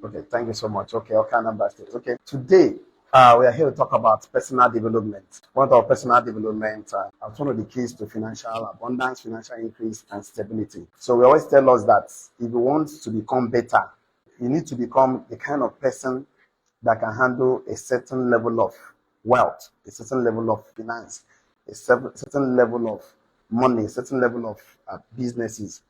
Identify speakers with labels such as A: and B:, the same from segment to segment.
A: Okay, thank you so much. Okay, okay, number six. Okay, today we are here to talk about personal development. What of personal development as one of the keys to financial abundance, financial increase, and stability. So we always tell us that if you want to become better, you need to become the kind of person that can handle a certain level of wealth, a certain level of finance, a certain level of money, a certain level of businesses.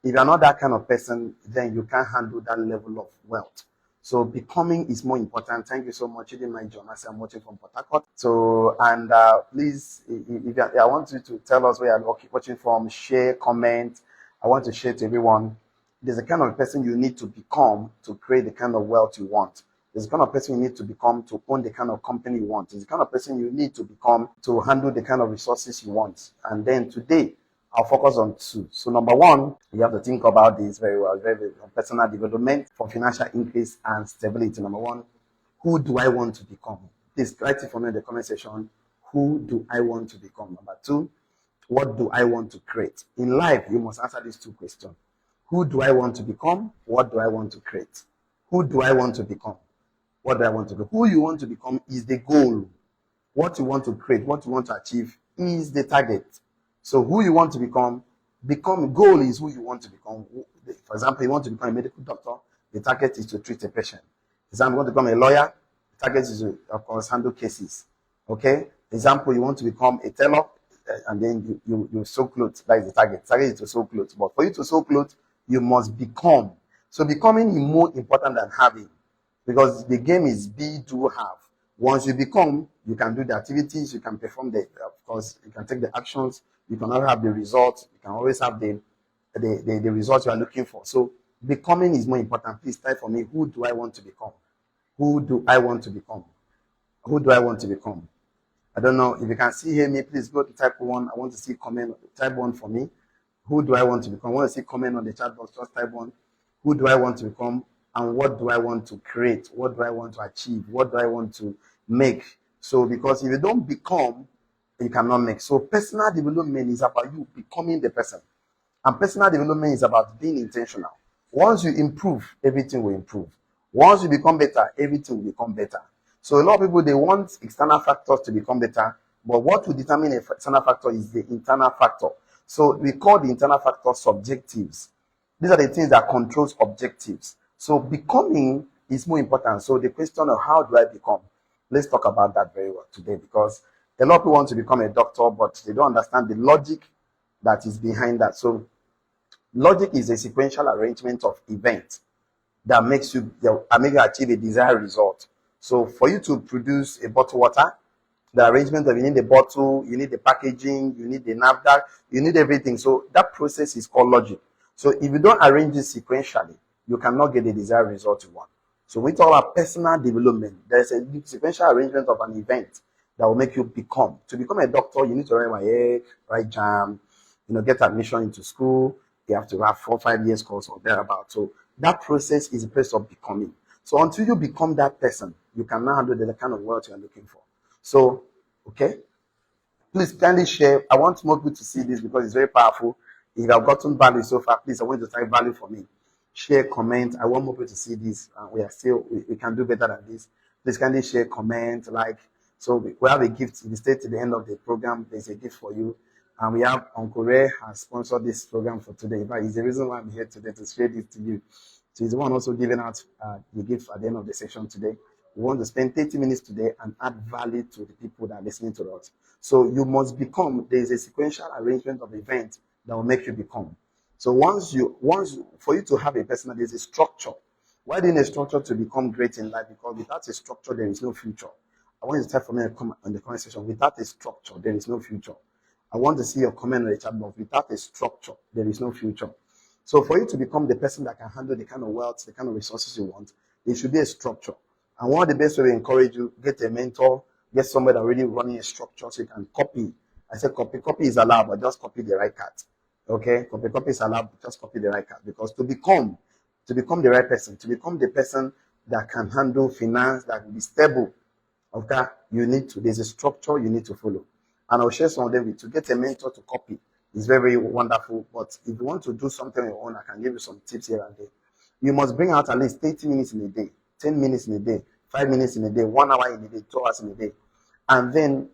A: If you're not that kind of person, then you can't handle that level of wealth. So becoming is more important. Thank you so much. You did my job. I'm watching from Port Harcourt. So, and please, if I want you to tell us where you're watching from, share, comment. I want to share to everyone. There's a kind of person you need to become to create the kind of wealth you want. There's the kind of person you need to become to own the kind of company you want. There's the kind of person you need to become to handle the kind of resources you want. And then today, I'll focus on two. So number one, you have to think about this very well, very personal development for financial increase and stability. Number one, who do I want to become? Please write it for me in the comment section. Who do I want to become? Number two, what do I want to create? In life, you must answer these two questions. Who do I want to become? What do I want to create? Who do I want to become? What do I want to do? Who you want to become is the goal. What you want to create, what you want to achieve is the target. So who you want to become goal is who you want to become. For example, you want to become a medical doctor, the target is to treat a patient. Example, you want to become a lawyer, the target is to, of course, handle cases. Okay? Example, you want to become a tailor, and then you sew clothes. That is the target. The target is to sew clothes. But for you to sew clothes, you must become. So becoming is more important than having. Because the game is be, do, have. Once you become, you can do the activities, you can perform of course, you can take the actions, you can always have the results, you can always have the results you are looking for. So becoming is more important. Please type for me, who do I want to become? Who do I want to become? Who do I want to become? I don't know if you can hear me. Please go to type one. I want to see comment. Type one for me. Who do I want to become? I want to see comment on the chat box. Just type one. Who do I want to become? And what do I want to create? What do I want to achieve? What do I want to make? So, because if you don't become, you cannot make. So, personal development is about you becoming the person. And personal development is about being intentional. Once you improve, everything will improve. Once you become better, everything will become better. So a lot of people, they want external factors to become better, but what will determine an external factor is the internal factor. So we call the internal factors subjectives. These are the things that controls objectives. So becoming is more important. So the question of how do I become? Let's talk about that very well today, because a lot of people want to become a doctor, but they don't understand the logic that is behind that. So logic is a sequential arrangement of events that makes you achieve a desired result. So for you to produce a bottle water, the arrangement of you need the bottle, you need the packaging, you need the NAFDAC, you need everything. So that process is called logic. So if you don't arrange it sequentially, you cannot get the desired result you want. So with all our personal development, there's a sequential arrangement of an event that will make you become. To become a doctor, you need to write WAEC, write JAM, get admission into school. You have to have 4 or 5 years course or thereabout. So that process is a process of becoming. So until you become that person, you can now handle the kind of wealth you're looking for. So, okay, please kindly share. I want more people to see this because it's very powerful. If you have gotten value so far, please, I want you to type value for me. Share, comment. I want more people to see this. We can do better than this. Please kindly share, comment, like. So we have a gift. If you stay to the end of the program, there's a gift for you. And we have Uncle Ray has sponsored this program for today. In fact, it's the reason why I'm here today to share this to you. So he's the one also giving out the gift at the end of the session today. We want to spend 30 minutes today and add value to the people that are listening to us. So you must become. There is a sequential arrangement of events that will make you become. So for you to have a personal, there's a structure. Why do you need a structure to become great in life? Because without a structure, there is no future. I want you to type for me in the comment section. Without a structure, there is no future. I want to see your comment on the chat box. Without a structure, there is no future. So for you to become the person that can handle the kind of wealth, the kind of resources you want, there should be a structure. And one of the best ways to encourage you, get a mentor, get somebody that really running a structure so you can copy. I said copy. Copy is allowed, but just copy the right cut. Okay? Copy is allowed, but just copy the right cut. Because to become the right person, to become the person that can handle finance, that will be stable, okay, there's a structure you need to follow. And I'll share some of them with you. To get a mentor to copy is very, very wonderful. But if you want to do something on your own, I can give you some tips here and there. You must bring out at least 30 minutes in a day, 10 minutes in a day, 5 minutes in a day, 1 hour in a day, 2 hours in a day. And then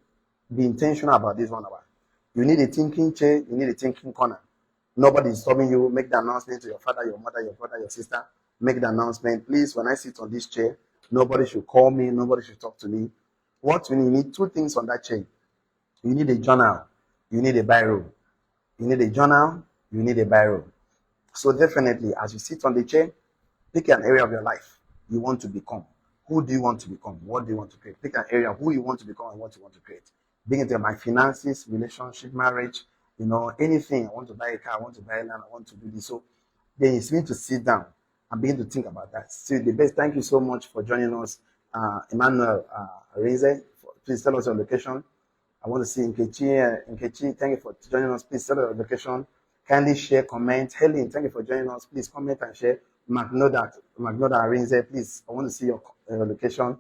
A: be intentional about this 1 hour. You need a thinking chair, you need a thinking corner. Nobody is stopping you. Make the announcement to your father, your mother, your brother, your sister. Make the announcement. Please, when I sit on this chair, nobody should call me, nobody should talk to me. What you need 2 things on that chair. You need a journal, you need a biro. You need a journal, you need a biro. So definitely, as you sit on the chair, pick an area of your life you want to become. Who do you want to become? What do you want to create? Pick an area of who you want to become and what you want to create. Begin to my finances, relationship, marriage, anything. I want to buy a car, I want to buy land, I want to do this. So then you need to sit down and begin to think about that. So the best, thank you so much for joining us, Emmanuel Reze. Please tell us your location. I want to see Nkechi, thank you for joining us. Please tell us your location. Kindly share, comment. Helen, thank you for joining us. Please comment and share. Magnoda Arinze, please, I want to see your location.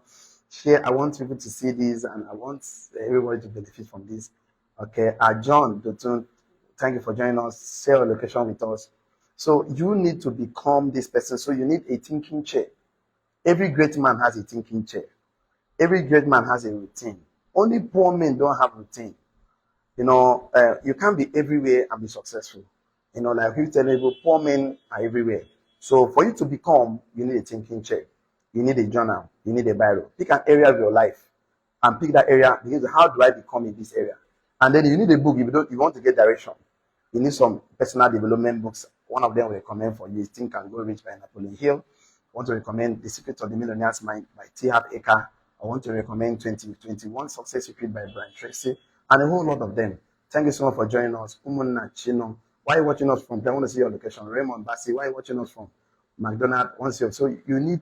A: Share. I want people to see this, and I want everybody to benefit from this. Okay. John Dotun, thank you for joining us. Share your location with us. So you need to become this person. So you need a thinking chair. Every great man has a thinking chair. Every great man has a routine. Only poor men don't have routine. You can't be everywhere and be successful. Like we tell people, poor men are everywhere. So for you to become, you need a thinking chair. You need a journal. You need a biro. Pick an area of your life and pick that area. Because how do I become in this area? And then you need a book. If you want to get direction, you need some personal development books. One of them we recommend for you is Think and Grow Rich by Napoleon Hill. I want to recommend The Secret of the Millionaire's Mind by T. Harv Eker. I want to recommend 2021 Success Secret by Brian Tracy, and a whole lot of them. Thank you so much for joining us. Umunna Chino, why are you watching us from? I want to see your location. Raymond Bassi, why are you watching us from? McDonald. So you need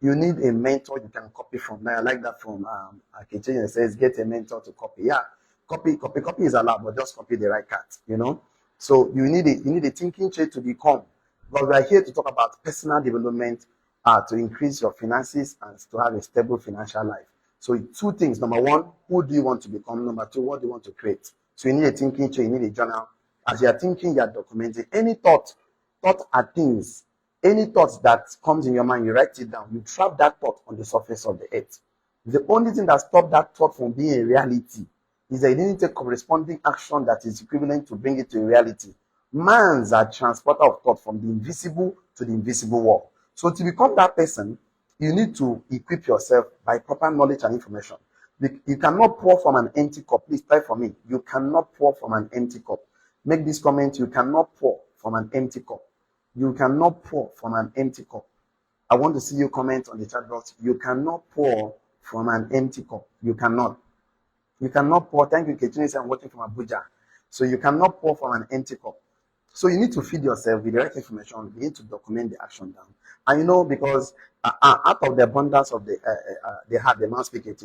A: a mentor you can copy from. Now I like that from Akechi. It says get a mentor to copy. Yeah, copy is allowed, but just copy the right cat. So you need a thinking chair to become. But we are here to talk about personal development. To increase your finances and to have a stable financial life. So 2 things. Number 1, who do you want to become? Number 2, what do you want to create? So you need a thinking chair, you need a journal. As you are thinking, you are documenting. Any thought are things. Any thoughts that comes in your mind, you write it down. You trap that thought on the surface of the earth. The only thing that stops that thought from being a reality is that you need to take corresponding action that is equivalent to bring it to a reality. Man's a transporter of thought from the invisible to the invisible world. So to become that person, you need to equip yourself by proper knowledge and information. You cannot pour from an empty cup. Please type for me. You cannot pour from an empty cup. Make this comment. You cannot pour from an empty cup. You cannot pour from an empty cup. I want to see you comment on the chat box. You cannot pour from an empty cup. You cannot. You cannot pour. Thank you, Kechini. I'm watching from Abuja. So you cannot pour from an empty cup. So you need to feed yourself with the right information. You need to document the action down. And because out of the abundance of the heart, the mouth speaketh,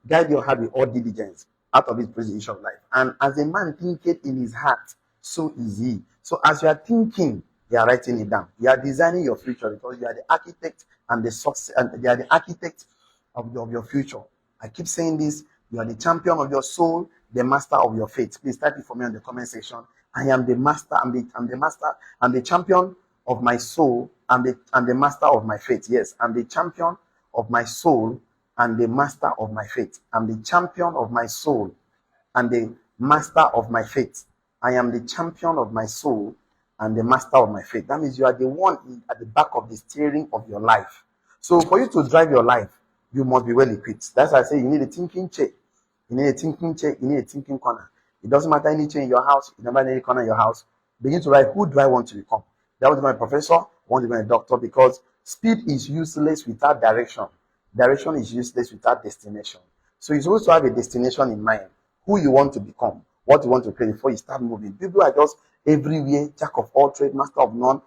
A: guide your heart with all diligence. Out of it plays the issue of life. And as a man thinketh in his heart, so is he. So as you are thinking, you are writing it down. You are designing your future because you are the architect and the success, and you are the architect of your future. I keep saying this. You are the champion of your soul, the master of your faith. Please type it for me in the comment section. I am the master. I'm the master. I'm the champion of my soul. I'm the master of my faith. Yes, I'm the champion of my soul and the master of my faith. I'm the champion of my soul and the master of my faith. I am the champion of my soul and the master of my faith. That means you are the one at the back of the steering of your life. So for you to drive your life, you must be well equipped. That's why I say you need a thinking chair. You need a thinking chair. You need a thinking corner. It doesn't matter any chair in your house. You never need any corner in your house. Begin to write, who do I want to become? That was my professor. I want to be a doctor because speed is useless without direction. Direction is useless without destination. So you're supposed to have a destination in mind. Who you want to become. What you want to create before you start moving. People are just everywhere, jack of all trades, master of none.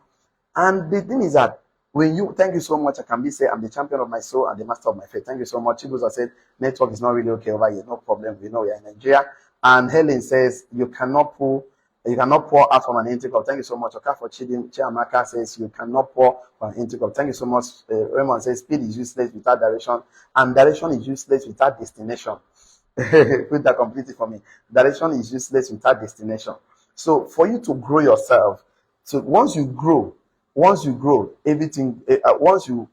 A: And the thing is that thank you so much. I can say I'm the champion of my soul and the master of my faith. Thank you so much. Chibus has said network is not really okay over here. No problem. We know we are in Nigeria. And Helen says you cannot pour out from an empty cup. Thank you so much. Okay, for cheating. Chiamaka says you cannot pour from an empty cup. Thank you so much. Raymond says speed is useless without direction, and direction is useless without destination. Put that completely for me. Direction is useless without destination. So for you to grow yourself, so once you grow, Once you grow, once you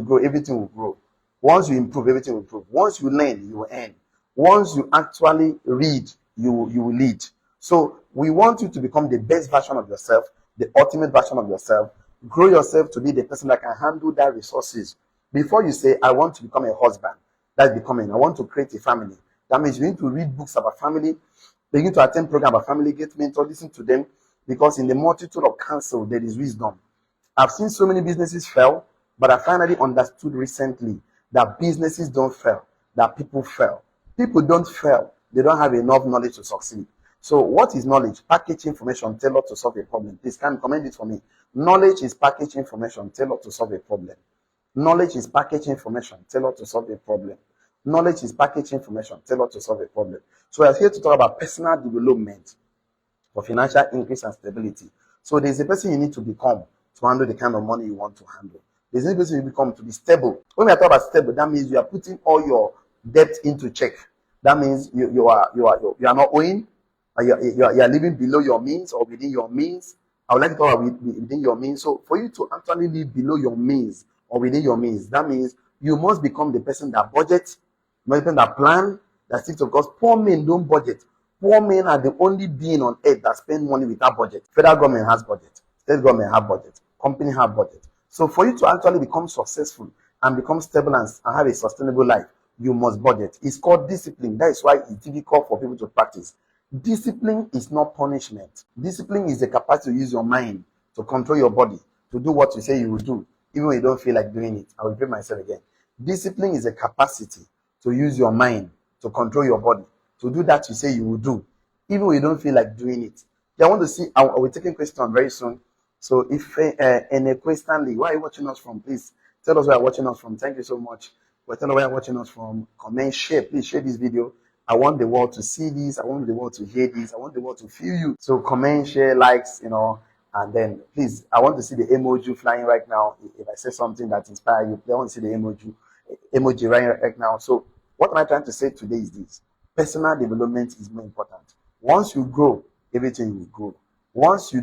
A: grow, everything will grow. Once you improve, everything will improve. Once you learn, you will earn. Once you actually read, you will lead. So we want you to become the best version of yourself, the ultimate version of yourself. Grow yourself to be the person that can handle that resources. Before you say, I want to become a husband, that's becoming. I want to create a family. That means you need to read books about family, begin to attend programs about family, get mentor, listen to them, because in the multitude of counsel there is wisdom. I've seen so many businesses fail, but I finally understood recently that businesses don't fail, that people fail. People don't fail, they don't have enough knowledge to succeed. So, what is knowledge? Package information tailored to solve a problem. Please, can you comment it for me? Knowledge is package information tailored to solve a problem. Knowledge is package information tailored to solve a problem. Knowledge is package information tailored to solve a problem. So, we are here to talk about personal development for financial increase and stability. So there's a person you need to become to handle the kind of money you want to handle. There's a person you become to be stable. When we are talking about stable, that means you are putting all your debt into check. That means you are not owing, you are living below your means or within your means. I would like to talk about within your means. So for you to actually live below your means or within your means, that means you must become the person that budgets, the person that plan, that sticks to God. Poor men don't budget. Poor men are the only being on earth that spend money without budget. Federal government has budget. State government have budget. Company have budget. So for you to actually become successful and become stable and have a sustainable life, you must budget. It's called discipline. That is why it's difficult for people to practice. Discipline is not punishment. Discipline is the capacity to use your mind to control your body, to do what you say you will do, even when you don't feel like doing it. I will repeat myself again. Discipline is a capacity to use your mind to control your body, to do that you say you will do, even when you don't feel like doing it. I want to see, I will be taking questions very soon. So if in a question league, where are you watching us from? Please tell us where you're watching us from. Thank you so much. But tell us where you're watching us from. Comment, share. Please share this video. I want the world to see this. I want the world to hear this. I want the world to feel you. So comment, share, likes, and then please, I want to see the emoji flying right now. If I say something that inspires you, I want to see the emoji right now. So what am I trying to say today is this: personal development is more important. Once you grow, everything will grow. Once you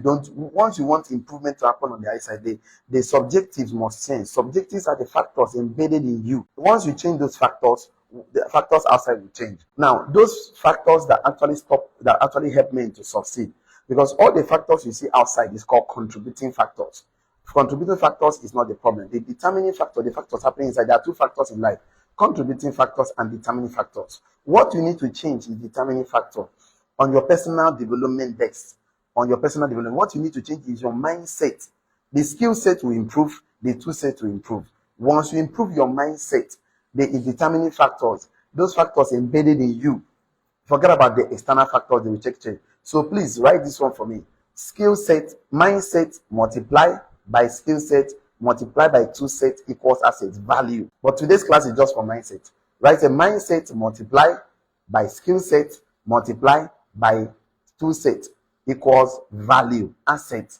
A: want improvement to happen on the outside, the subjectives must change. Subjectives are the factors embedded in you. Once you change those factors, the factors outside will change. Now, those factors that actually help men to succeed, because all the factors you see outside is called contributing factors. Contributing factors is not the problem. The determining factor, the factors happening inside, there are two factors in life: contributing factors and determining factors. What you need to change is determining factor. On your personal development desk, what you need to change is your mindset. The skill set will improve, the tool set will improve. Once you improve your mindset, the determining factors, those factors embedded in you, forget about the external factors, they will change. So please write this one for me: skill set, mindset multiply by skill set multiply by tool set equals asset value. But today's class is just for mindset. Write a mindset multiply by skill set multiply by tool set equals value, asset.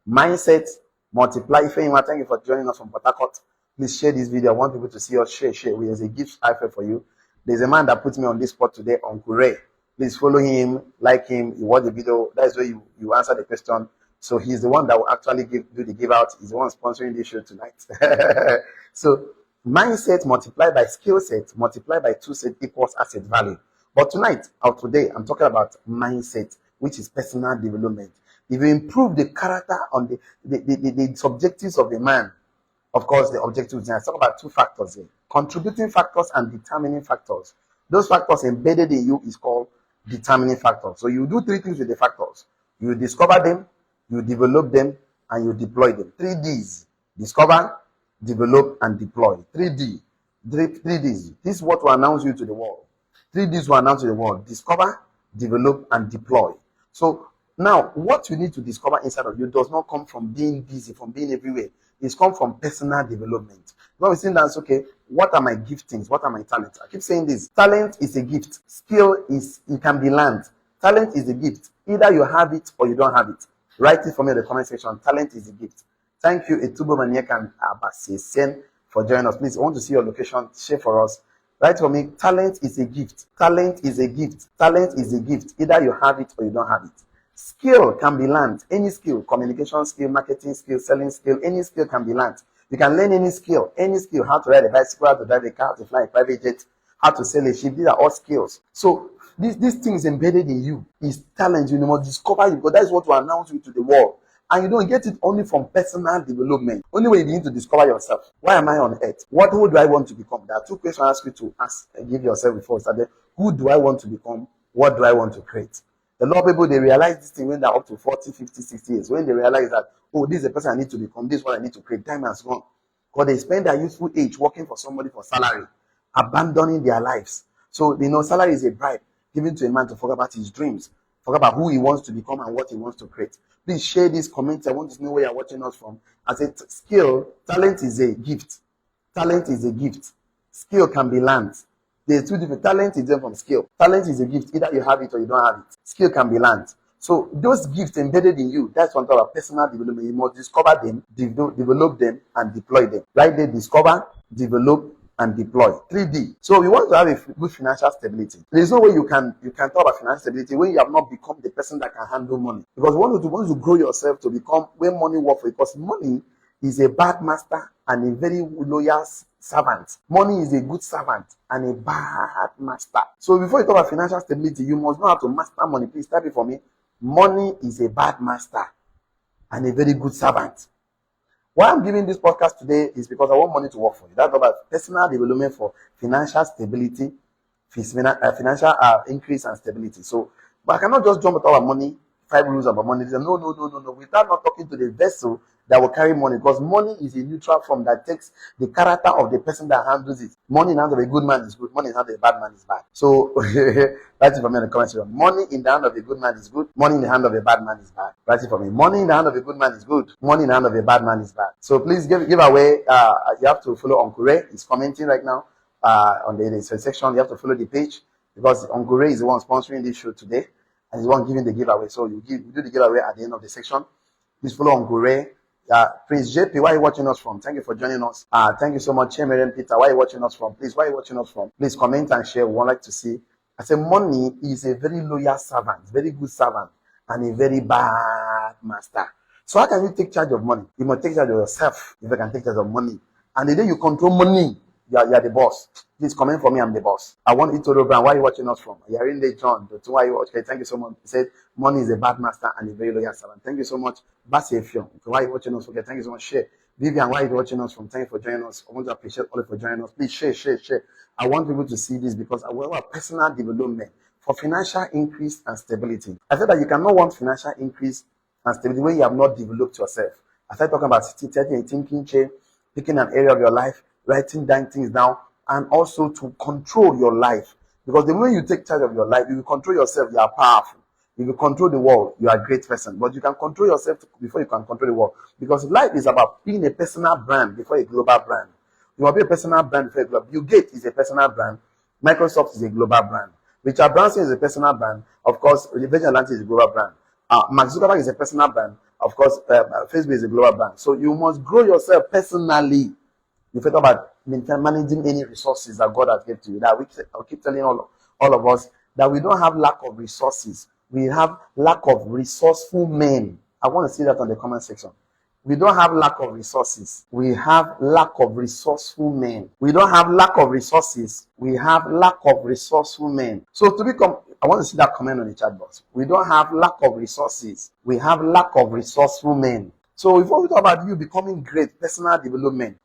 A: Mindset multiply. Ifeyinwa, thank you for joining us from Port Harcourt. Please share this video. I want people to see us. Share. There's a gift I feel for you. There's a man that put me on this spot today, Uncle Ray. Please follow him, like him. You watch the video. That's where you answer the question. So he's the one that will actually do the give out. He's the one sponsoring this show tonight. So mindset multiplied by skill set multiplied by tool set equals asset value. But tonight or today, I'm talking about mindset, which is personal development. If you improve the character on the subjectives of the man, of course, the objectives, I talk about two factors here: contributing factors and determining factors. Those factors embedded in you is called determining factors. So you do three things with the factors: you discover them, you develop them, and you deploy them. 3Ds: discover, develop, and deploy. 3Ds. This is what will announce you to the world. 3Ds will announce to the world: discover, develop, and deploy. So now, what you need to discover inside of you does not come from being busy, from being everywhere. It's come from personal development. When we say that's okay, what are my giftings? What are my talents? I keep saying this: talent is a gift. Skill it can be learned. Talent is a gift. Either you have it or you don't have it. Write it for me in the comment section. Talent is a gift. Thank you, Etubo Maniakan Abasesen, for joining us. Please, I want to see your location. Share for us. Write for me: talent is a gift. Talent is a gift. Talent is a gift. Either you have it or you don't have it. Skill can be learned. Any skill, communication skill, marketing skill, selling skill, any skill can be learned. You can learn any skill, how to ride a bicycle, how to drive a car, how to fly a private jet, how to sell a ship. These are all skills. So these things embedded in you is talent. You must discover it, because that is what will announce you to the world. And you don't get it only from personal development. Only when you begin to discover yourself. Why am I on earth? Who do I want to become? There are two questions I ask you to ask and give yourself before starting. Who do I want to become? What do I want to create? A lot of people, they realize this thing when they're up to 40, 50, 60 years. When they realize that, oh, this is the person I need to become, this is what I need to create, time has gone. Because they spend their youthful age working for somebody for salary, abandoning their lives. So, salary is a bribe given to a man to forget about his dreams, forget about who he wants to become and what he wants to create. Please share this comment. I want to know where you're watching us from. As a skill, talent is a gift. Talent is a gift. Skill can be learned. There's two different. Talent is different from skill. Talent is a gift. Either you have it or you don't have it. Skill can be learned. So those gifts embedded in you, that's one type of personal development. You must discover them, develop them, and deploy them. Right there, discover, develop, and deploy. 3D. So we want to have a good financial stability. There is no way you can talk about financial stability when you have not become the person that can handle money. Because you want to grow yourself to become when money works for you. Because money is a bad master and a very loyal servant. Money is a good servant and a bad master. So before you talk about financial stability, you must know how to master money. Please type it for me. Money is a bad master and a very good servant. Why I'm giving this podcast today is because I want money to work for you. That's about personal development for financial stability, financial increase and stability. So, but I cannot just jump about money, 5 rules about money. No. Without not talking to the vessel that will carry money, because money is a neutral form that takes the character of the person that handles it. Money in the hand of a good man is good. Money in the hand of a bad man is bad. So, write it for me in the comment section. Money in the hand of a good man is good. Money in the hand of a bad man is bad. Write it for me. Money in the hand of a good man is good. Money in the hand of a bad man is bad. So please give away. You have to follow Uncle Ray. He's commenting right now on the section. You have to follow the page because Uncle Ray is the one sponsoring this show today and he's the one giving the giveaway. So you do the giveaway at the end of the section. Please follow Uncle Ray. Prince JP, where are you watching us from? Thank you for joining us. Thank you so much, Chairman Peter. Where are you watching us from? Please, where are you watching us from? Please comment and share. We would like to see. I say money is a very loyal servant, very good servant, and a very bad master. So how can you take charge of money? You must take charge of yourself if you can take charge of money. And the day you control money, you are the boss. Please comment for me, I'm the boss. I want Itoro Brown. Where are you watching us from? You're in the John. Why are you watching? Okay, thank you so much. He said money is a bad master and a very loyal servant. Thank you so much. Basiefion. Why are you watching us? Okay, thank you so much. Share. Vivian, why are you watching us from? Thank you for joining us. I want to appreciate all of you for joining us. Please share. I want people to see this because I want personal development for financial increase and stability. I said that you cannot want financial increase and stability when you have not developed yourself. I started talking about taking a thinking chain, picking an area of your life, writing down things down, and also to control your life. Because the moment you take charge of your life, you will control yourself, you are powerful. If you control the world, you are a great person. But you can control yourself before you can control the world. Because life is about being a personal brand before a global brand. You must be a personal brand before a global. Bill Gates is a personal brand. Microsoft is a global brand. Richard Branson is a personal brand. Of course, Virgin Atlantic is a global brand. Mark Zuckerberg is a personal brand. Of course, Facebook is a global brand. So you must grow yourself personally. You think about managing any resources that God has given to you. That I'll keep telling all of us that we don't have lack of resources. We have lack of resourceful men. I want to see that on the comment section. We don't have lack of resources. We have lack of resourceful men. We don't have lack of resources. We have lack of resourceful men. So to become, I want to see that comment on the chat box. We don't have lack of resources. We have lack of resourceful men. So before we talk about you becoming great, personal development,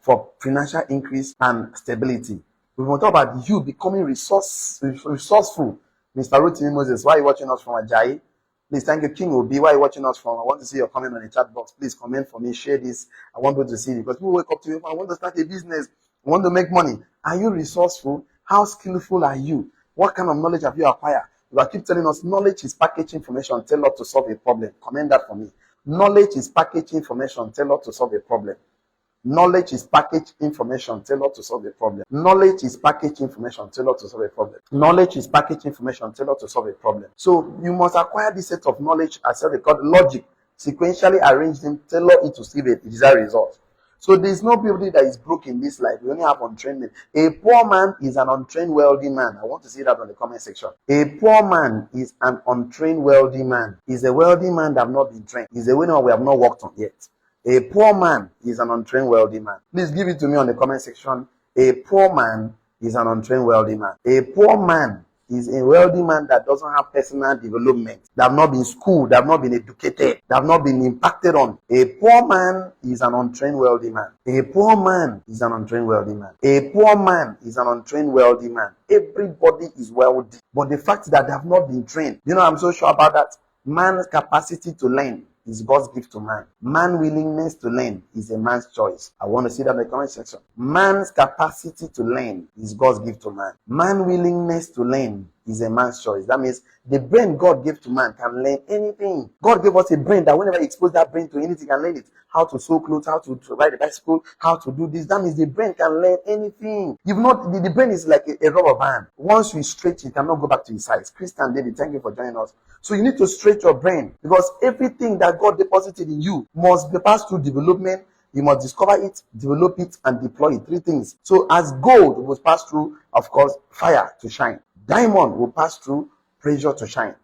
A: for financial increase and stability, we want to talk about you becoming resourceful. Mr. Rotimi Moses, why are you watching us from Ajayi? Please, thank you. King Obi, why are you watching us from? I want to see your comment on the chat box. Please comment for me, share this. I want people to see it because people wake up to you. I want to start a business. I want to make money. Are you resourceful? How skillful are you? What kind of knowledge have you acquired? You are keep telling us knowledge is packaged information tailored to solve a problem. Comment that for me. Knowledge is packaged information tailored to solve a problem. Knowledge is packaged information tailored to solve a problem. Knowledge is packaged information tailored to solve a problem. Knowledge is packaged information tailored to solve a problem. So you must acquire this set of knowledge as they call logic, sequentially arrange them, tailor it to see the desired result. So there's nobody that is broke in this life. We only have untrained men. A poor man is an untrained wealthy man. I want to see that on the comment section. A poor man is an untrained wealthy man. He's a wealthy man that have not been trained. He's a winner we have not worked on yet. A poor man is an untrained wealthy man. Please give it to me on the comment section. A poor man is an untrained wealthy man. A poor man is a wealthy man that doesn't have personal development, that have not been schooled, that have not been educated, that have not been impacted on. A poor man is an untrained wealthy man. A poor man is an untrained wealthy man. A poor man is an untrained wealthy man. Everybody is wealthy, but the fact that they have not been trained, I'm so sure about that. Man's capacity to learn is God's gift to man. Man's willingness to learn is a man's choice. I want to see that in the comment section. Man's capacity to learn is God's gift to man. Man's willingness to learn is a man's choice. That means the brain God gave to man can learn anything. God gave us a brain that whenever you expose that brain to anything, can learn it. How to sew clothes, how to ride a bicycle, how to do this. That means the brain can learn anything. The brain is like a rubber band. Once you stretch it, cannot go back to its size. Christian David, thank you for joining us. So you need to stretch your brain, because everything that God deposited in you must be passed through development. You must discover it, develop it, and deploy it. 3 things. So as gold was passed through, of course, fire to shine. Diamond will pass through pressure to shine.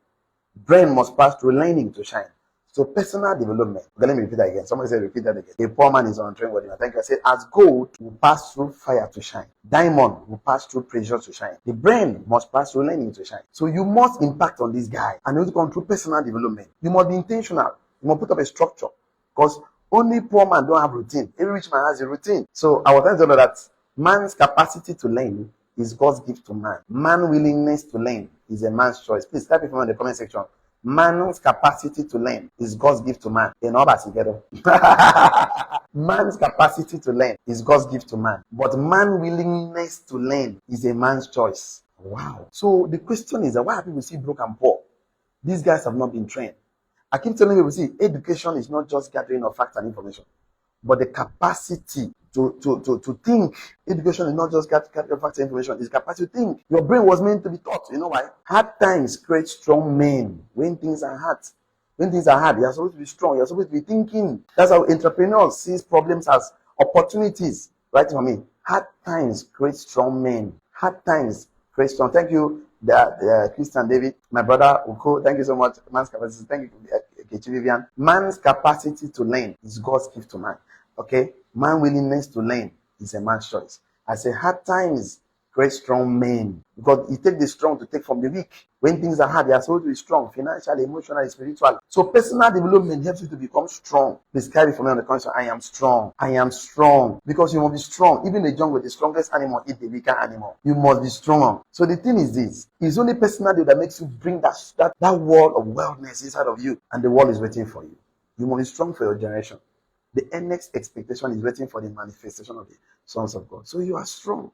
A: Brain must pass through learning to shine. So personal development. Okay, let me repeat that again. Somebody said repeat that again. A poor man is an untrained wealthy man. Thank you. I said as gold will pass through fire to shine. Diamond will pass through pressure to shine. The brain must pass through learning to shine. So you must impact on this guy, and you need to come through personal development. You must be intentional. You must put up a structure, because only poor man don't have routine. Every rich man has a routine. So I was trying to know that man's capacity to learn is God's gift to man. Man's willingness to learn is a man's choice. Please type it in the comment section. Man's capacity to learn is God's gift to man. Man's capacity to learn is God's gift to man. But man's willingness to learn is a man's choice. Wow. So the question is, why are people see broke and poor? These guys have not been trained. I keep telling people, see, education is not just gathering of facts and information, but the capacity to think. Education is not just gathering facts and information, it's capacity to think. Your brain was meant to be taught. You know why? Hard times create strong men. When things are hard, you're supposed to be strong. You're supposed to be thinking. That's how entrepreneurs see problems as opportunities. Right for me. Hard times create strong men. Hard times create strong. Thank you, Christian David, my brother Uko. Thank you so much. Man's capacity. Thank you, Vivian. Man's capacity to learn is God's gift to man. Okay, man's willingness to learn is a man's choice. I say hard times create strong men, because it takes the strong to take from the weak. When things are hard, you are supposed to be strong, financially, emotionally, spiritually. So personal development helps you to become strong. Please carry for me on the conscience. I am strong. I am strong. Because you must be strong. Even the jungle, the strongest animal eat the weaker animal. You must be strong. So the thing is this: it's only personal that makes you bring that wall of wellness inside of you, and the wall is waiting for you. You must be strong for your generation. The next expectation is waiting for the manifestation of the sons of God. So you are strong.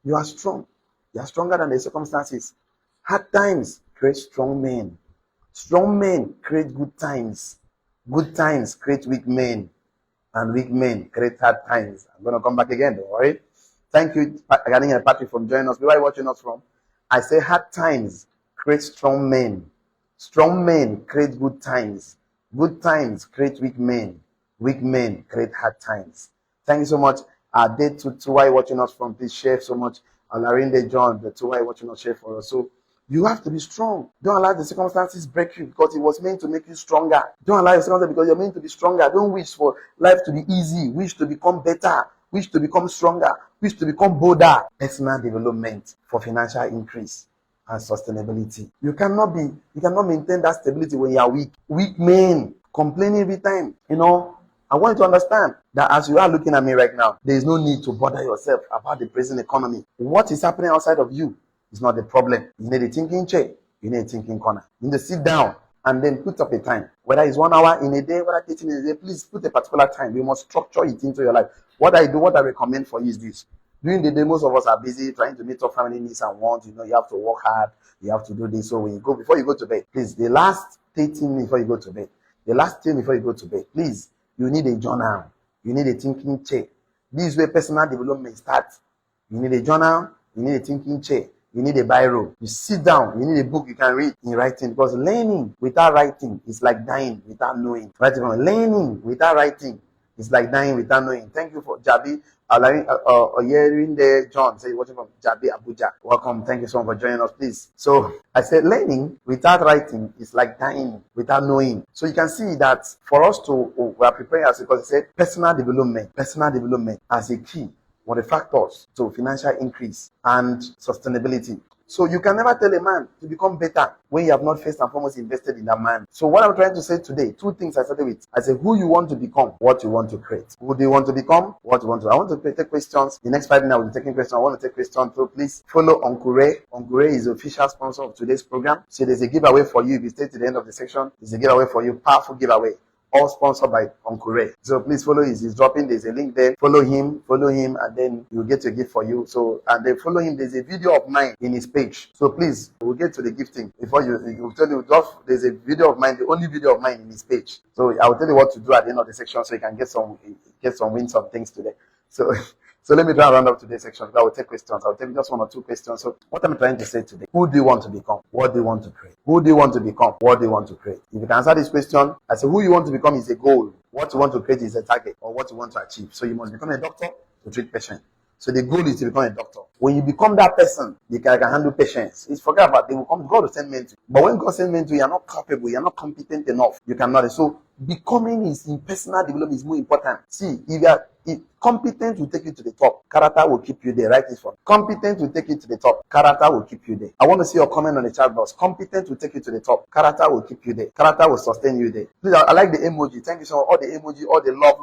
A: You are strong. You are stronger than the circumstances. Hard times create strong men. Strong men create good times. Good times create weak men. And weak men create hard times. I'm going to come back again, don't worry. Thank you, Patrick, for joining us. Where are you watching us from? I say hard times create strong men. Strong men create good times. Good times create weak men. Weak men create hard times. Thank you so much. Day to why watching us from, please share so much. Larinde John, the 2 why watching us, share for us. So you have to be strong. Don't allow the circumstances break you, because it was meant to make you stronger. Don't allow the circumstances because you're meant to be stronger. Don't wish for life to be easy. Wish to become better. Wish to become stronger. Wish to become bolder. Personal development for financial increase and sustainability. You cannot maintain that stability when you are weak. Weak men complaining every time. I want you to understand that as you are looking at me right now, there is no need to bother yourself about the present economy. What is happening outside of you is not the problem. You need a thinking chair. You need a thinking corner. You need to sit down and then put up a time. Whether it's 1 hour in a day, whether 30 minutes in a day, please put a particular time. You must structure it into your life. What I recommend for you is this. During the day, most of us are busy trying to meet up family needs and wants. You have to work hard. You have to do this. So before you go to bed, please, the last 30 minutes before you go to bed, please, you need a journal. You need a thinking chair. This is where personal development starts. You need a journal. You need a thinking chair. You need a biro. You sit down. You need a book you can read in writing. Because learning without writing is like dying without knowing. Learning without writing It's like dying without knowing. Thank you for Jabi. Hearing there, John, say watching from Jabi, Abuja. Welcome. Thank you so much for joining us, please. So I said learning without writing is like dying without knowing. So you can see that for us we are preparing as because it said personal development as a key, one of the factors to financial increase and sustainability. So you can never tell a man to become better when you have not first and foremost invested in that man. So what I'm trying to say today, two things I started with. I say who you want to become, what you want to create. Who do you want to become, what you want to. I want to take questions. The next 5 minutes I will be taking questions. I want to take questions. So please follow Uncle Ray. Uncle Ray is the official sponsor of today's program. So there's a giveaway for you. If you stay to the end of the section, there's a giveaway for you. Powerful giveaway. All sponsored by Uncle Ray. So please follow he's dropping. There's a link there. Follow him, and then you'll get a gift for you. So, and then follow him. There's a video of mine in his page. So please, we'll get to the gifting. Before you'll tell you, there's a video of mine, the only video of mine in his page. So I'll tell you what to do at the end of the section so you can win some things today. So let me try and round up today's section. I will take questions. I'll take just 1 or 2 questions. So what I'm trying to say today, who do you want to become? What do you want to create? Who do you want to become? What do you want to create? If you can answer this question, I say who you want to become is a goal. What you want to create is a target or what you want to achieve. So you must become a doctor to treat patients. So the goal is to become a doctor. When you become that person, you can handle patients. It's forget about they will come. God will send men to you. But when God sends men to you, you are not capable, you are not competent enough. You cannot. So becoming is in personal development is more important. See, if competent will take you to the top, character will keep you there. Write this one. Competent will take you to the top, character will keep you there. I want to see your comment on the chat box. Competent will take you to the top, character will keep you there. Character will sustain you there. Please, I like the emoji. Thank you so much. All the emoji, all the love,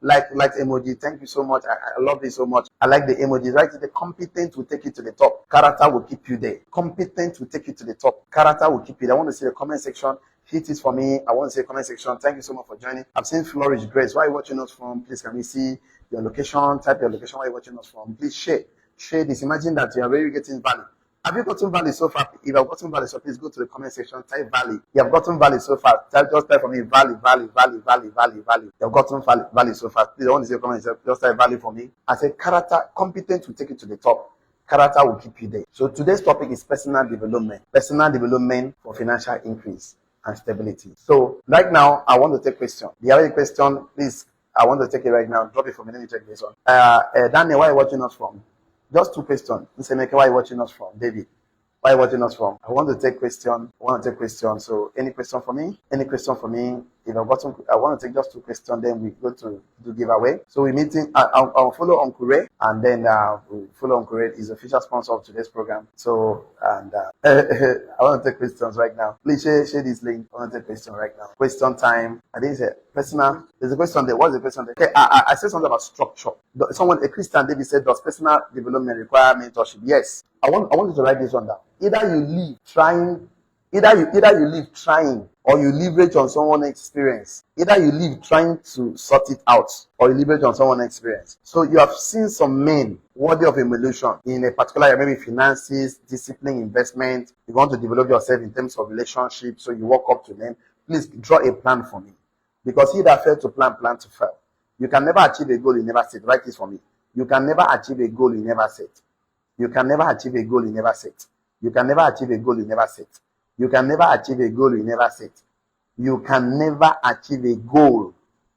A: like emoji. Thank you so much. I love this so much. I like the emojis. Right? The competent will take you to the top, character will keep you there. Competent will take you to the top, character will keep you there. I want to see the comment section. Hit it for me. I want to say comment section. Thank you so much for joining. I've seen Flourish Grace. Where are you watching us from? Please, can we see your location? Type your location where you're watching us from. Please share this. Imagine that you are really getting value. Have you gotten value so far? If you have gotten value, so please go to the comment section. Type value. You have gotten value so far. Just type for me value. You have gotten value so far. Please, I want to see your comment section. Just type value for me. I say character, competent will take you to the top. Character will keep you there. So today's topic is personal development. Personal development for financial increase and stability. So right now, I want to take question. Do you have any question? Please, I want to take it right now. Drop it for me. Let me check this one. Daniel, where are you watching us from? Just 2 questions. Nsemeke, where are you watching us from? David, where are you watching us from? I want to take question. So any question for me? Any question for me? If I want to take just 2 questions, then we go to do giveaway. So we're meeting. I'll follow Uncle Ray, and then we'll follow Uncle Ray. He's the official sponsor of today's program. So I want to take questions right now. Please share this link. I want to take question right now. Question time. I didn't say personal. There's a question there. What's the question there? Okay, I said something about structure. A Christian David said, does personal development require mentorship? Yes. I want you to write this one down. Either you live trying or you leverage on someone's experience. Either you live trying to sort it out or you leverage on someone's experience. So you have seen some men worthy of emulation in a particular area, maybe finances, discipline, investment. You want to develop yourself in terms of relationships, so you walk up to them. Please draw a plan for me. Because he that failed to plan to fail. You can never achieve a goal you never set. Write this for me. You can never achieve a goal you never set. You can never achieve a goal you never set. You can never achieve a goal you never set. You can never achieve a goal you never set. You can never achieve a goal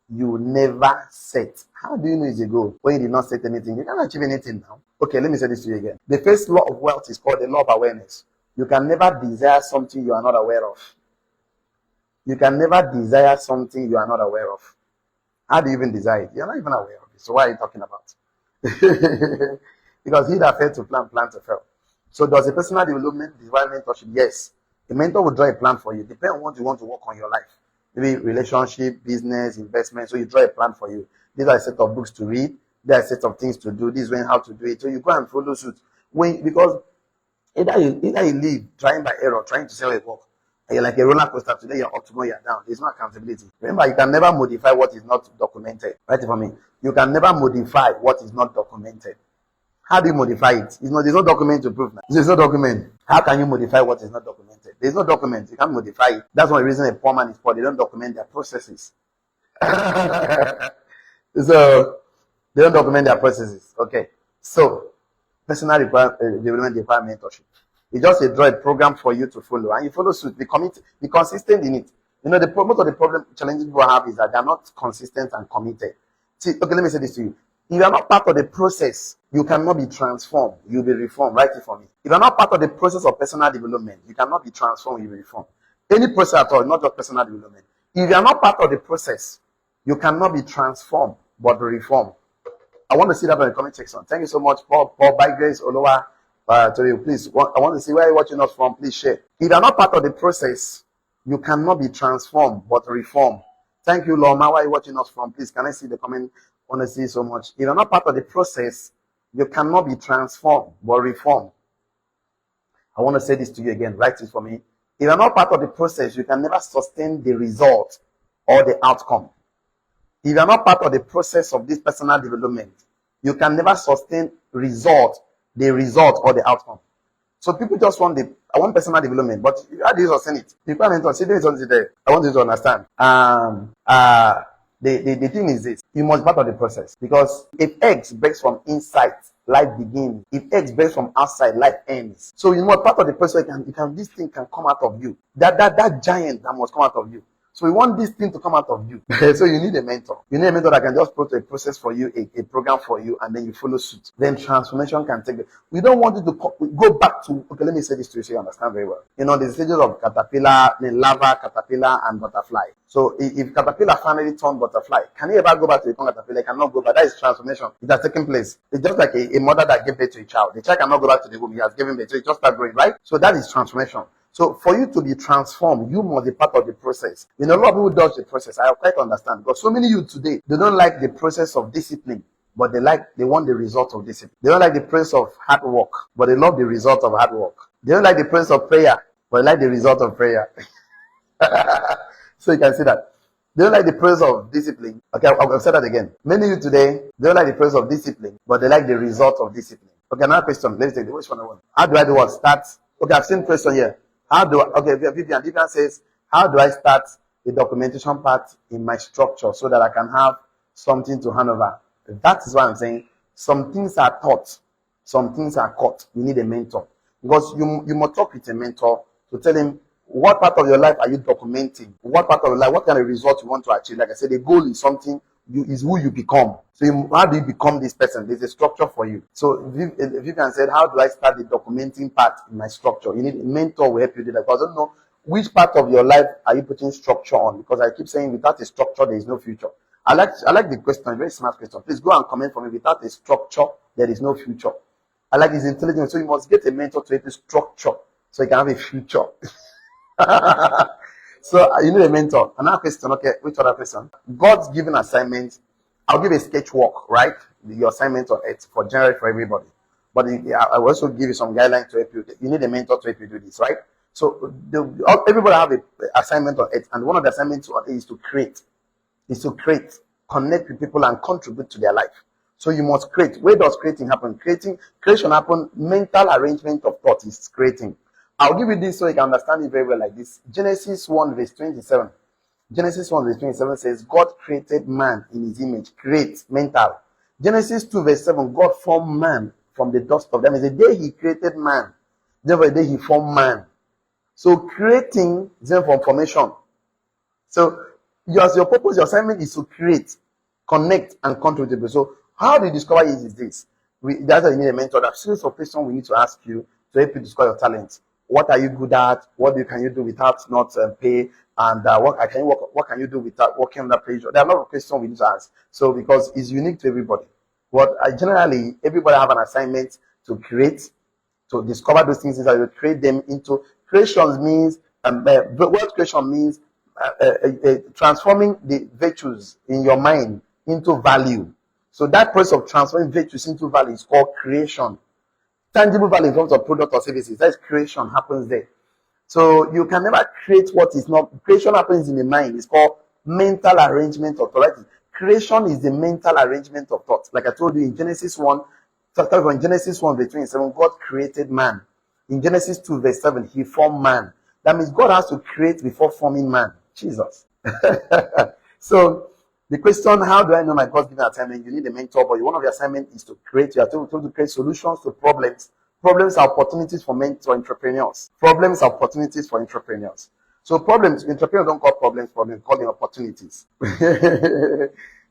A: you never set. How do you know it's a goal when you did not set anything? You can't achieve anything now. Okay, let me say this to you again. The first law of wealth is called the law of awareness. You can never desire something you are not aware of. You can never desire something you are not aware of. How do you even desire it? You're not even aware of it. So what are you talking about? Because he that failed to plan to fail. So does a personal development require mentorship? Yes. The mentor will draw a plan for you. Depending on what you want to work on your life. Maybe relationship, business, investment. So you draw a plan for you. These are a set of books to read. There are a set of things to do. This is when how to do it. So you go and follow suit. Because either you live trying by error, trying to sell a work. And you're like a roller coaster. Today you're up, tomorrow you're down. There's no accountability. Remember, you can never modify what is not documented. Write it for me. You can never modify what is not documented. How do you modify it? There's no document to prove that. There's no document. How can you modify what is not documented? There's no document. You can't modify it. That's one reason a poor man is poor. They don't document their processes. So, they don't document their processes. Okay. So, personal development require mentorship. It's just a draw a program for you to follow. And you follow suit. Be consistent in it. You know, most of the challenges people have is that they're not consistent and committed. See, okay, let me say this to you. If you are not part of the process, you cannot be transformed. You'll be reformed. Write it for me. If you are not part of the process of personal development, you cannot be transformed. You'll be reformed. Any process at all, not just personal development. If you are not part of the process, you cannot be transformed, but reformed. I want to see that on the comment section. Thank you so much, Paul. By grace, Olowa. To you, please. I want to see where you're watching us from. Please share. If you are not part of the process, you cannot be transformed, but reformed. Thank you, Loma. Where are you watching us from? Please, can I see the comment? I want to see so much. If you're not part of the process, you cannot be transformed, but reformed. I want to say this to you again. Write it for me. If you're not part of the process, you can never sustain the result or the outcome. If you're not part of the process of this personal development, you can never sustain the result or the outcome. So people just want I want personal development, but how do you sustain it? The requirement see this on there. I want you to understand. The thing is this: you must be part of the process, because if eggs breaks from inside, life begins. If eggs breaks from outside, life ends. So you must be part of the process. This thing can come out of you. That giant that must come out of you. So we want this thing to come out of you. So you need a mentor. You need a mentor that can just put a process for you, a program for you, and then you follow suit. Then transformation can take it. We don't want you to go back to, okay, let me say this to you so you understand very well. You know, the stages of caterpillar, then larva, caterpillar, and butterfly. So if caterpillar finally turned butterfly, can you ever go back to become caterpillar? It cannot go back. That is transformation. It has taken place. It's just like a mother that gave birth to a child. The child cannot go back to the womb. He has given birth. So it just starts growing, right? So that is transformation. So for you to be transformed, you must be part of the process. You know, a lot of people dodge the process. I quite understand, because so many youth today, they don't like the process of discipline, but they want the result of discipline. They don't like the process of hard work, but they love the result of hard work. They don't like the process of prayer, but they like the result of prayer. So you can see that. They don't like the process of discipline. Okay, I'll say that again. Many youth today, they don't like the process of discipline, but they like the result of discipline. Okay, another question. Let's take which one I want. How do I do what? Start. Okay, I've seen question here. Vivian says, how do I start the documentation part in my structure so that I can have something to hand over? That is why I'm saying some things are taught, some things are caught. You need a mentor, because you must talk with a mentor to tell him what part of your life are you documenting, what part of your life, what kind of result you want to achieve. Like I said, the goal is something. Is who you become. So how do you become this person? There's a structure for you. So Vivian said, how do I start the documenting part in my structure? You need a mentor who will help you do that. Because I don't know which part of your life are you putting structure on. Because I keep saying without a structure, there is no future. I like the question, very smart question. Please go and comment for me. Without a structure, there is no future. I like his intelligence. So you must get a mentor to help you structure so you can have a future. So you need a mentor. Another question, okay, which other question? God's given assignments. I'll give a sketch work, right? Your assignment on it for general for everybody. But I will also give you some guidelines to help you. You need a mentor to help you do this, right? So everybody have an assignment on it, and one of the assignments on it is to create. Connect with people and contribute to their life. So you must create. Where does creating happen? Creation happen. Mental arrangement of thought is creating. I'll give you this so you can understand it very well like this. Genesis 1 verse 27. Genesis 1 verse 27 says, God created man in his image. Create, mental. Genesis 2 verse 7, God formed man from the dust of them. It's the day he created man. Therefore, the day he formed man. So creating is from formation. So your purpose, your assignment is to create, connect, and contribute. So how do you discover it is this? That's why you need a mentor. There are series of questions we need to ask you to help you discover your talents. What are you good at? What can you do without not pay? And what can you do without working under pressure? There are a lot of questions we need to ask. So because it's unique to everybody. But generally, everybody have an assignment to create, to discover those things that you create them into. Creation means, what creation means, transforming the virtues in your mind into value. So that process of transforming virtues into value is called creation. Tangible value in terms of product or services. That's creation happens there. So you can never create what is not. Creation happens in the mind. It's called mental arrangement of thought. Creation is the mental arrangement of thought. Like I told you in Genesis 1, in Genesis 1 verse 27, God created man. In Genesis 2 verse 7, he formed man. That means God has to create before forming man. Jesus. So the question, how do I know my God's given assignment? You need a mentor, but one of your assignments is to create. You are told to create solutions to problems. Problems are opportunities for entrepreneurs. Problems are opportunities for entrepreneurs. So problems, entrepreneurs don't call problems, call them opportunities.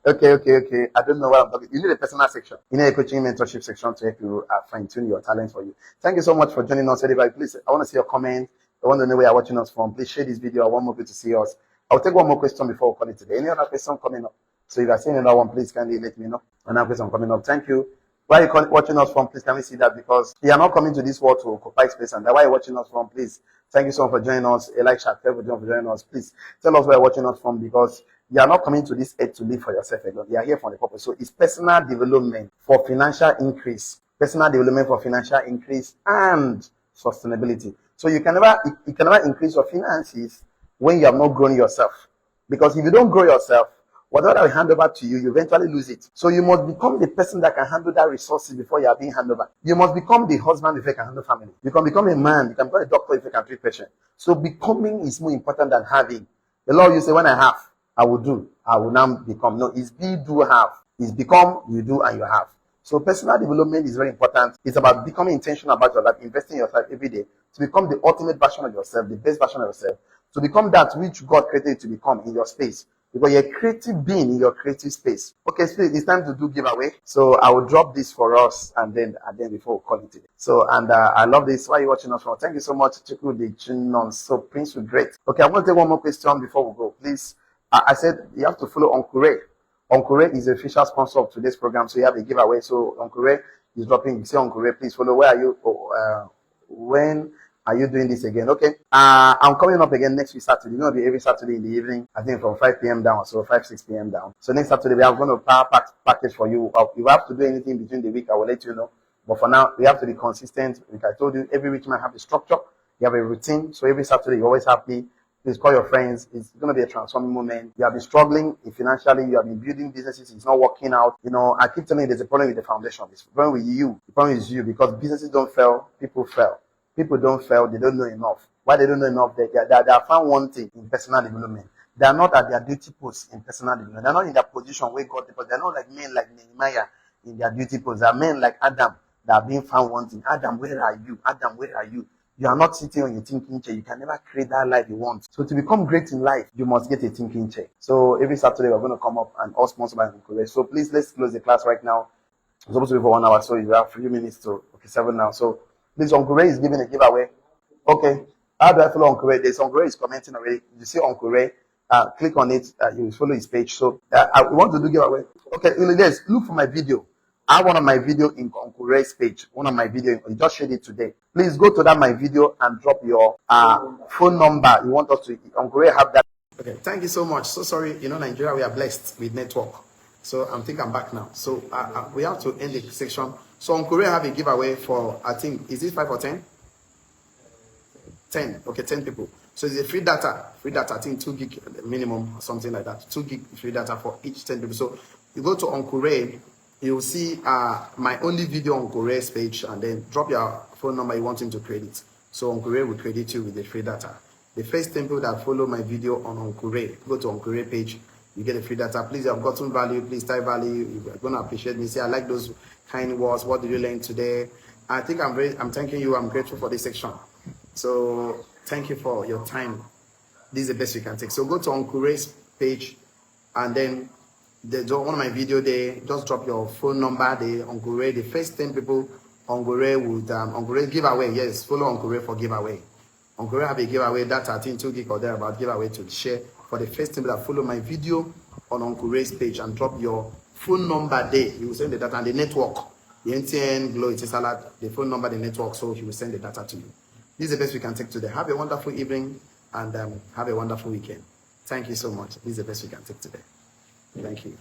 A: Okay. I don't know what I'm talking. You need a personal section. You need a coaching mentorship section to help you fine tune your talent for you. Thank you so much for joining us, everybody. Please, I want to see your comment. I want to know where you're watching us from. Please share this video. I want more people to see us. I'll take one more question before we call it today. Any other question coming up? So if you're seeing another one, please kindly let me know. Another question coming up. Thank you. Where are you watching us from? Please can we see that, because you are not coming to this world to occupy space, and that's why you're watching us from. Please, thank you so much for joining us. Elisha, thank you for joining us. Please tell us where you're watching us from, because you are not coming to this earth to live for yourself alone. You are here for the purpose. So it's personal development for financial increase, personal development for financial increase and sustainability. So you can never increase your finances when you have not grown yourself, because if you don't grow yourself, whatever I hand over to you, you eventually lose it. So you must become the person that can handle that resources before you are being handed over. You must become the husband before you can handle family. You can become a man. You can become a doctor if you can treat patient. So becoming is more important than having. The Lord, you say, when I have, I will do. I will now become. No, it's be, do, have. It's become, you do, and you have. So personal development is very important. It's about becoming intentional about your life, investing in yourself every day to become the ultimate version of yourself, the best version of yourself, to become that which God created you to become in your space. Because you're a creative being in your creative space. Okay, so it's time to do giveaway. So I will drop this for us and then before we call it today. So, and I love this. Why are you watching us from? Thank you so much. So Prince will great. Okay, I want to take one more question before we go. Please, I said you have to follow Uncle Ray. Uncle Ray is the official sponsor of today's program. So you have a giveaway. So Uncle Ray is dropping. Say Uncle Ray, please follow. Where are you? When are you doing this again? Okay. I'm coming up again next week Saturday. It's going to be every Saturday in the evening. I think from 5 p.m. down. So 6 p.m. down. So next Saturday, we are going to power package for you. If you have to do anything between the week, I will let you know. But for now, we have to be consistent. Like I told you, every week you might have a structure. You have a routine. So every Saturday, you're always happy. Please call your friends. It's going to be a transforming moment. You have been struggling financially. You have been building businesses. It's not working out. You know, I keep telling you there's a problem with the foundation. It's a problem with you. The problem is you, because businesses don't fail. People fail. People don't fail. They don't know enough. Why they don't know enough? They are found one thing in personal development. They are not at their duty post in personal development. They're not in their position where God, because they're not like men like Nehemiah in their duty post. They are men like Adam that are being found one thing. Adam, where are you? Adam, where are you? You are not sitting on your thinking chair. You can never create that life you want. So to become great in life, you must get a thinking chair. So every Saturday we're going to come up and all sponsored by Uncle. So please, let's close the class right now. It's supposed to be for 1 hour, so you have a few minutes to 7 now. So please, Uncle Ray is giving a giveaway. Okay. How do I follow Uncle Ray? There's Uncle Ray is commenting already. You see Uncle Ray. Click on it. You will follow his page. So I want to do giveaway. Okay, let's look for my video. I have one of my video in Uncle Ray's page. One of my video. You just shared it today. Please go to that my video and drop your phone number. You want us to Uncle Ray have that. Okay. Thank you so much. So sorry. You know, Nigeria, we are blessed with network. So I think I'm back now. So we have to end the section. So Uncle Ray have a giveaway for, I think, is it 5 or 10? 10. Okay, 10 people. So it's a free data. Free data, I think 2 gig minimum, something like that. 2 gig free data for each 10 people. So you go to Uncle Ray, you'll see my only video on Uncle Ray's page, and then drop your phone number you want him to credit. So Uncle Ray will credit you with the free data. The first 10 people that follow my video on Uncle Ray, go to Uncle Ray page, you get a free data. Please, you have gotten value. Please type value. You're going to appreciate me. Say, I like those kind words. What did you learn today? I think I'm thanking you. I'm grateful for this section. So thank you for your time. This is the best we can take. So go to Uncle Ray's page, and then one of my video there. Just drop your phone number there. Uncle Ray, the first 10 people, Uncle Ray would Uncle Ray giveaway. Yes, follow Uncle Ray for giveaway. Uncle Ray have a giveaway that I think 2 gig or thereabout giveaway to share for the first time that follow my video on Uncle Ray's page, and drop your phone number there. He will send the data and the network. The MTN, Glow, Salad, the phone number, the network, so he will send the data to you. This is the best we can take today. Have a wonderful evening and have a wonderful weekend. Thank you so much. This is the best we can take today. Thank you.